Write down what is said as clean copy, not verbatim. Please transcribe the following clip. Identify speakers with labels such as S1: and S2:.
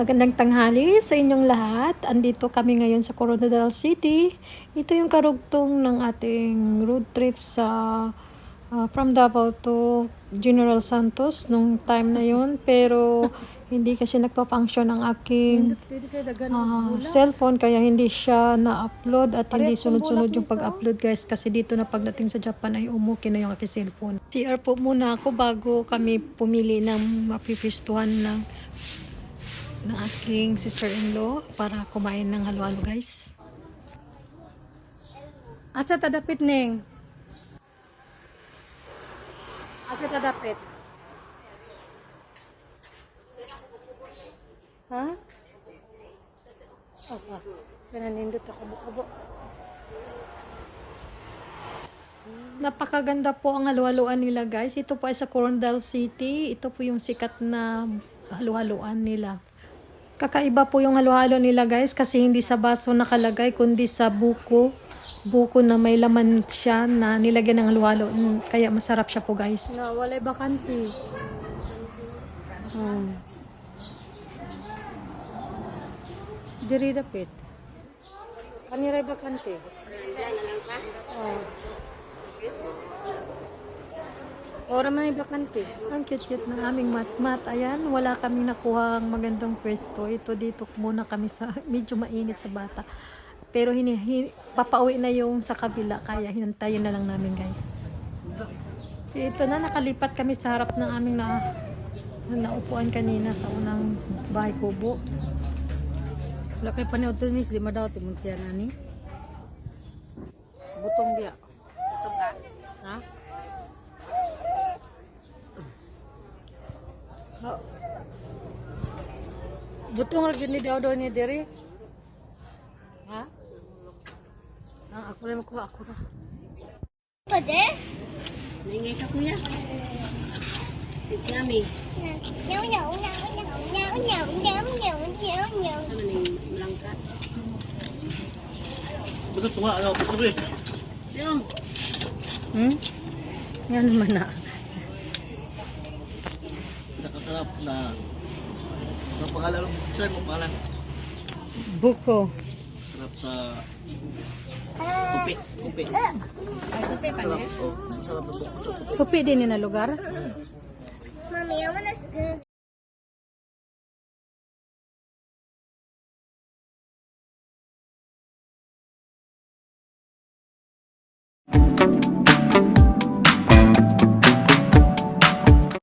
S1: Magandang tanghali sa inyong lahat. Andito kami ngayon sa Coronadal City. Ito yung karugtong ng ating road trip sa from Davao to General Santos nung time na yun. Pero hindi kasi nagpa-function ang aking cellphone kaya hindi siya na-upload at hindi sunod-sunod yung pag-upload guys kasi dito na pagdating sa Japan ay umuki na yung aking cellphone. CR po muna ako bago kami pumili ng mapipistuhan ng aking sister-in-law para kumain ng halo-halo guys. Asa tadapit ning? Asa tadapit? Ha? Asa? Pinanindot ako buko. Napakaganda po ang halo-haloan nila guys. Ito po ay sa Coronadal City. Ito po yung sikat na halo-haloan nila. Kakaiba po yung halo-halo nila guys kasi hindi sa baso nakalagay kundi sa buko. Buko na may laman siya na nilagyan ng halo-halo. Kaya masarap siya po guys. Na walay bakante. Diri dapit. Kaniray bakante. Ora man bakante. Ang cute-cute na aming mat-mat. Ayan, wala kaming nakuha ang magandang pwesto. Ito dito muna kami sa medyo mainit sa bata. Pero papauwi na yung sa kabila kaya hinantayin na lang namin guys. Ito na nakalipat kami sa harap ng aming naupuan kanina sa unang bahay kubo.
S2: Wala kay paniod to ni di madaw ti muntian ani. Butong dia. Butong ka? Ha? Butong ra gid ni daw ni diri. Ha? Ako rin makuha ako na.
S3: Pwede?
S2: Ningay ka kuya. It's yummy.
S3: Nyaw, nyaw, nyaw, nyaw, nyaw, nyaw, nyaw, nyaw, nyaw, nyaw.
S2: Sama ning langka.
S4: Betul tunga ano betul eh.
S2: Yung. Yan naman na.
S4: Nakasarap na. Ang pangalan sir mo pangalan.
S2: Buko.
S4: Sarap sa kupi. Kupi.
S2: Ay, kape pa niya.
S4: Sarap na buko.
S2: Kupi din na lugar.
S3: Mommy, I wanna scoop.